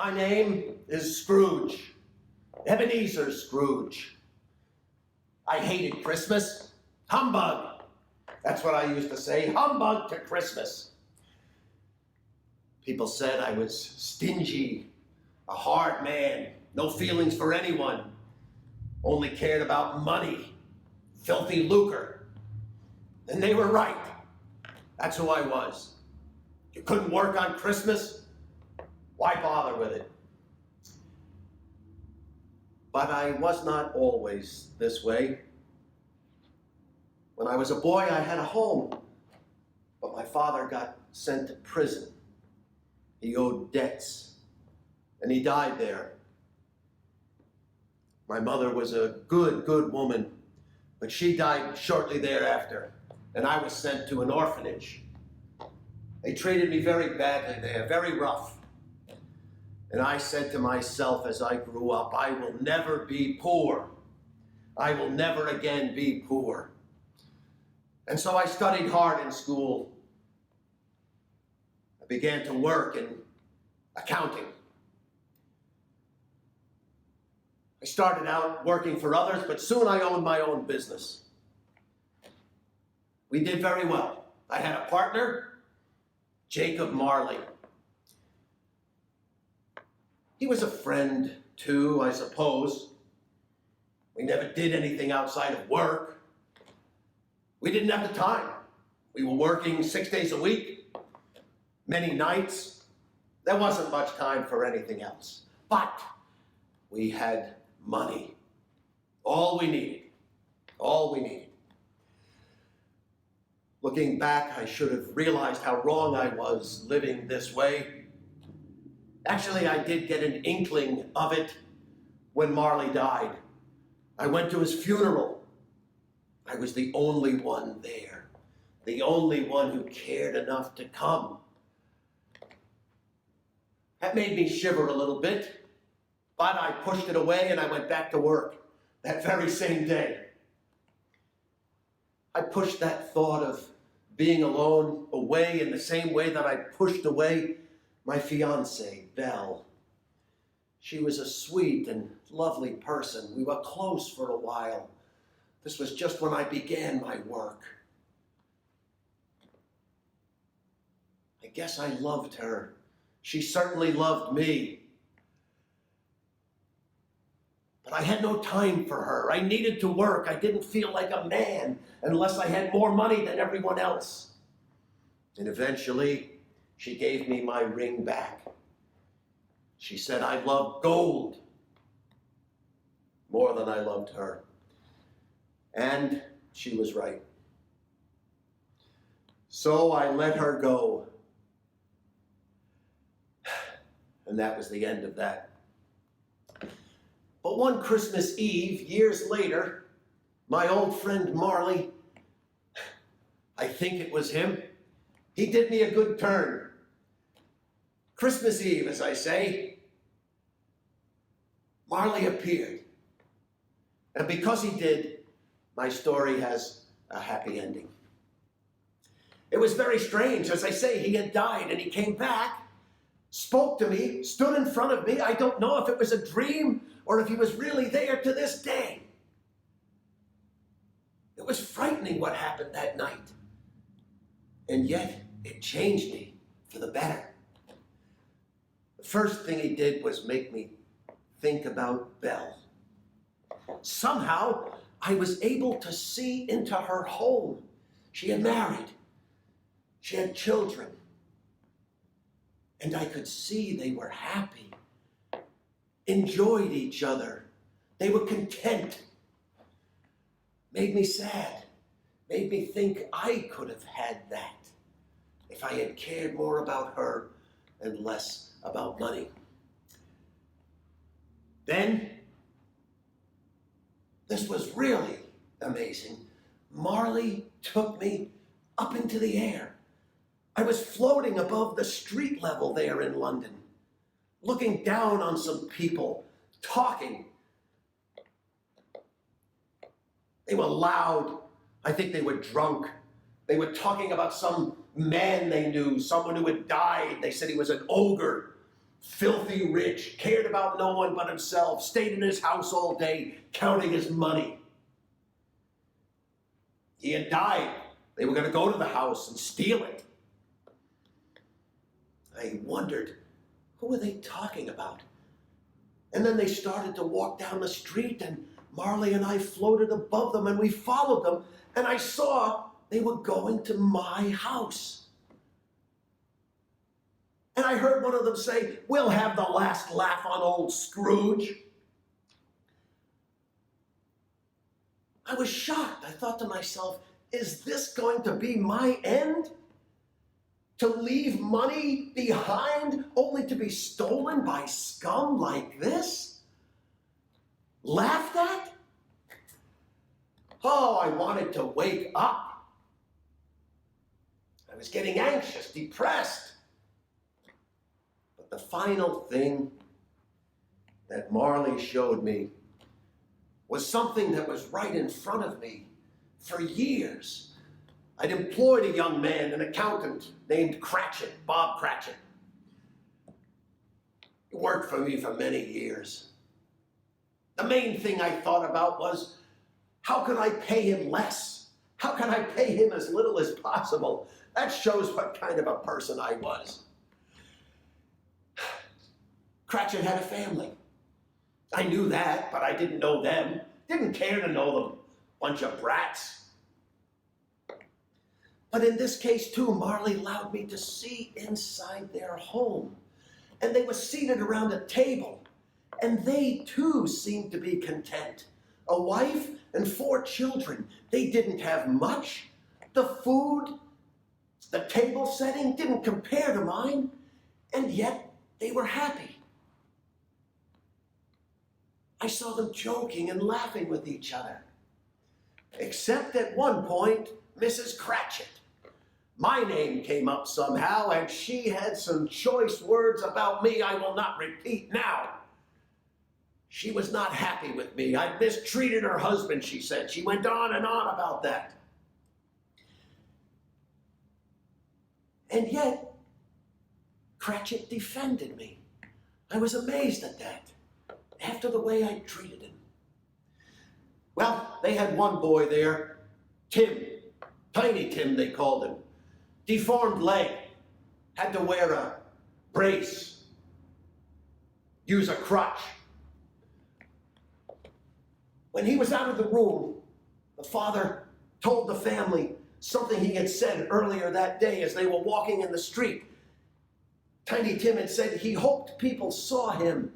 My name is Scrooge, Ebenezer Scrooge. I hated Christmas. Humbug. That's what I used to say, humbug to Christmas. People said I was stingy, a hard man, no feelings for anyone, only cared about money, filthy lucre. And they were right. That's who I was. You couldn't work on Christmas? Why bother with it? But I was not always this way. When I was a boy, I had a home, but my father got sent to prison. He owed debts, and he died there. My mother was a good woman, but she died shortly thereafter, and I was sent to an orphanage. They treated me very badly there, very rough. And I said to myself as I grew up, I will never be poor. I will never again be poor. And so I studied hard in school. I began to work in accounting. I started out working for others, but soon I owned my own business. We did very well. I had a partner, Jacob Marley. He was a friend too, I suppose. We never did anything outside of work. We didn't have the time. We were working 6 days a week, many nights. There wasn't much time for anything else. But we had money. All we needed. All we needed. Looking back, I should have realized how wrong I was living this way. Actually, I did get an inkling of it when Marley died. I went to his funeral. I was the only one there, the only one who cared enough to come. That made me shiver a little bit, but I pushed it away and I went back to work that very same day. I pushed that thought of being alone away in the same way that I pushed away my fiancée, Belle. She was a sweet and lovely person. We were close for a while. This was just when I began my work. I guess I loved her. She certainly loved me. But I had no time for her. I needed to work. I didn't feel like a man unless I had more money than everyone else. And eventually, she gave me my ring back. She said I loved gold more than I loved her. And she was right. So I let her go. And that was the end of that. But one Christmas Eve, years later, my old friend Marley, I think it was him, he did me a good turn. Christmas Eve, as I say, Marley appeared. And because he did, my story has a happy ending. It was very strange. As I say, he had died and he came back, spoke to me, stood in front of me. I don't know if it was a dream or if he was really there to this day. It was frightening what happened that night. And yet, it changed me for the better. The first thing he did was make me think about Belle. Somehow, I was able to see into her home. She had married. She had children. And I could see they were happy, enjoyed each other. They were content. Made me sad. Made me think I could have had that if I had cared more about her and less about money. Then, this was really amazing. Marley took me up into the air. I was floating above the street level there in London, looking down on some people, talking. They were loud. I think they were drunk. They were talking about some man they knew, someone who had died. They said he was an ogre. filthy rich, cared about no one but himself, stayed in his house all day, counting his money. He had died. They were going to go to the house and steal it. I wondered, who were they talking about? And then they started to walk down the street, and Marley and I floated above them, and we followed them, and I saw they were going to my house. And I heard one of them say, "We'll have the last laugh on old Scrooge." I was shocked. I thought to myself, is this going to be my end? To leave money behind only to be stolen by scum like this? Laughed at? Oh, I wanted to wake up. I was getting anxious, depressed. But the final thing that Marley showed me was something that was right in front of me for years. I'd employed a young man, an accountant named Cratchit, Bob Cratchit. He worked for me for many years. The main thing I thought about was, how can I pay him less? How can I pay him as little as possible? That shows what kind of a person I was. Cratchit had a family. I knew that, but I didn't know them. Didn't care to know them. Bunch of brats. But in this case, too, Marley allowed me to see inside their home. And they were seated around a table. And they, too, seemed to be content. A wife and 4 children. They didn't have much. The food, the table setting didn't compare to mine. And yet, they were happy. I saw them joking and laughing with each other. Except at one point, Mrs. Cratchit. My name came up somehow, and she had some choice words about me I will not repeat now. She was not happy with me. I'd mistreated her husband, she said. She went on and on about that. And yet, Cratchit defended me. I was amazed at that, after the way I treated him. Well, they had one boy there, Tim. Tiny Tim, they called him. Deformed leg. Had to wear a brace. Use a crutch. When he was out of the room, the father told the family something he had said earlier that day as they were walking in the street. Tiny Tim had said he hoped people saw him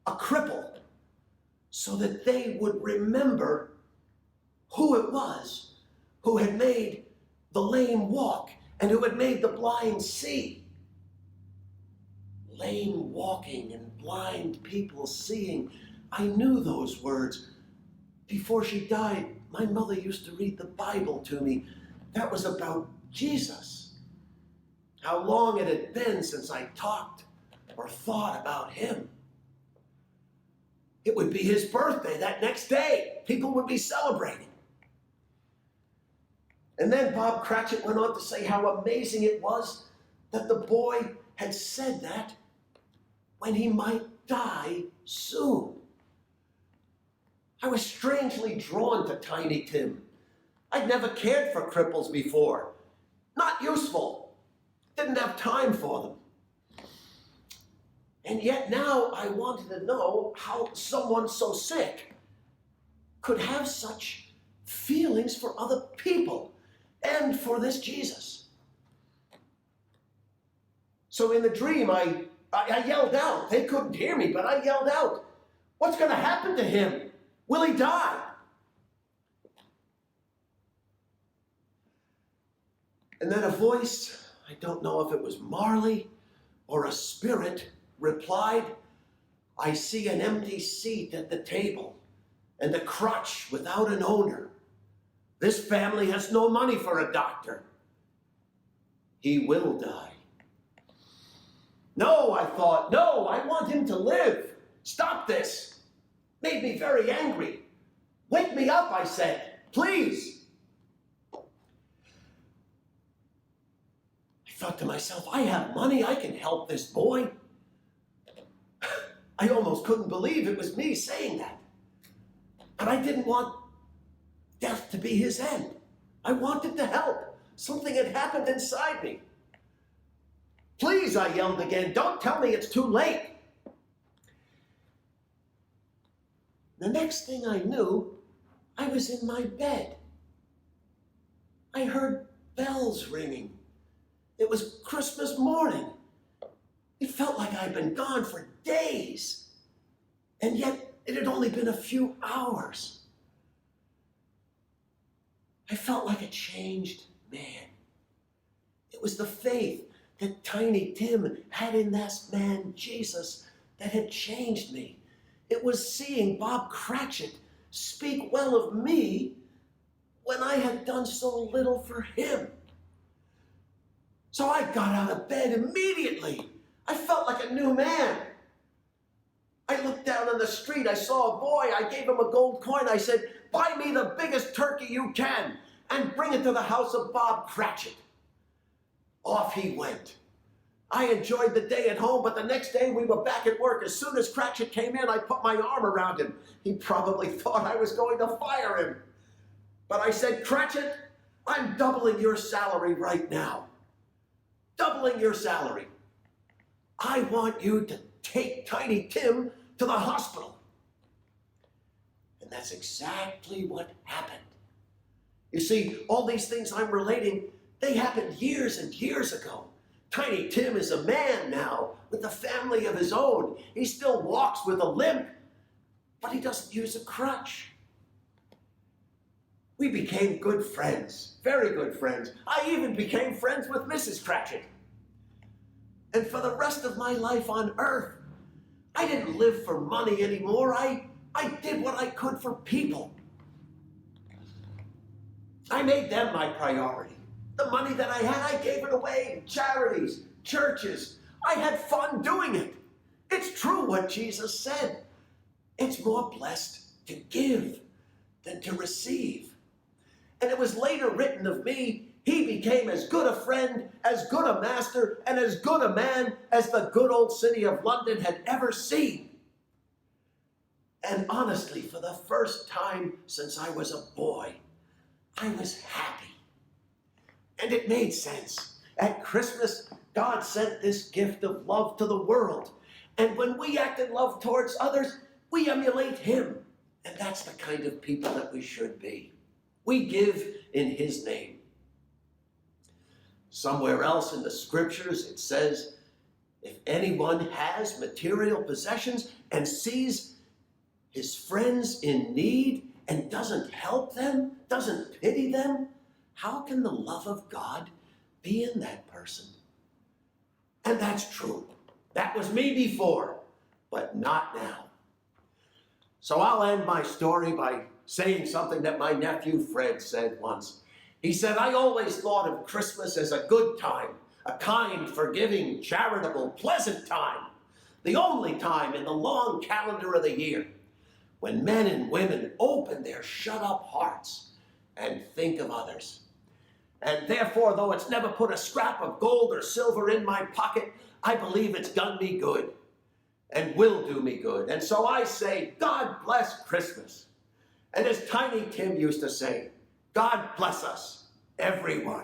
a cripple so that they would remember who it was who had made the lame walk and who had made the blind see. Lame walking and blind people seeing. I knew those words. Before she died, my mother used to read the Bible to me. That was about Jesus. How long it had been since I talked or thought about him. It would be his birthday that next day. People would be celebrating. And then Bob Cratchit went on to say how amazing it was that the boy had said that when he might die soon. I was strangely drawn to Tiny Tim. I'd never cared for cripples before. Not useful. Didn't have time for them. And yet now I wanted to know how someone so sick could have such feelings for other people and for this Jesus. So in the dream, I yelled out. They couldn't hear me, but I yelled out, "What's going to happen to him? Will he die?" And then a voice, I don't know if it was Marley or a spirit, replied, "I see an empty seat at the table and a crutch without an owner. This family has no money for a doctor. He will die." No, I thought, no, I want him to live. Stop this. Made me very angry. Wake me up, I said, please. I thought to myself, I have money, I can help this boy. I almost couldn't believe it was me saying that. But I didn't want death to be his end. I wanted to help. Something had happened inside me. Please, I yelled again, don't tell me it's too late. The next thing I knew, I was in my bed. I heard bells ringing. It was Christmas morning. It felt like I'd been gone for days. And yet, it had only been a few hours. I felt like a changed man. It was the faith that Tiny Tim had in this man, Jesus, that had changed me. It was seeing Bob Cratchit speak well of me when I had done so little for him. So I got out of bed immediately. I felt like a new man. I looked down on the street. I saw a boy. I gave him a gold coin. I said, buy me the biggest turkey you can and bring it to the house of Bob Cratchit. Off he went. I enjoyed the day at home, but the next day we were back at work. As soon as Cratchit came in, I put my arm around him. He probably thought I was going to fire him. But I said, Cratchit, I'm doubling your salary right now. Doubling your salary. I want you to take Tiny Tim to the hospital. And that's exactly what happened. You see, all these things I'm relating, they happened years and years ago. Tiny Tim is a man now with a family of his own. He still walks with a limp, but he doesn't use a crutch. We became good friends, very good friends. I even became friends with Mrs. Cratchit. And for the rest of my life on earth, I didn't live for money anymore. I did what I could for people. I made them my priority. The money that I had, I gave it away to charities, churches. I had fun doing it. It's true what Jesus said. It's more blessed to give than to receive. And it was later written of me, he became as good a friend, as good a master, and as good a man as the good old city of London had ever seen. And honestly, for the first time since I was a boy, I was happy. And it made sense. At Christmas, God sent this gift of love to the world. And when we act in love towards others, we emulate him. And that's the kind of people that we should be. We give in his name. Somewhere else in the scriptures, it says, if anyone has material possessions and sees his friends in need and doesn't help them, doesn't pity them, how can the love of God be in that person? And that's true. That was me before, but not now. So I'll end my story by saying something that my nephew Fred said once. He said, I always thought of Christmas as a good time, a kind, forgiving, charitable, pleasant time, the only time in the long calendar of the year when men and women open their shut-up hearts and think of others. And therefore, though it's never put a scrap of gold or silver in my pocket, I believe it's done me good and will do me good. And so I say, God bless Christmas. And as Tiny Tim used to say, God bless us, everyone.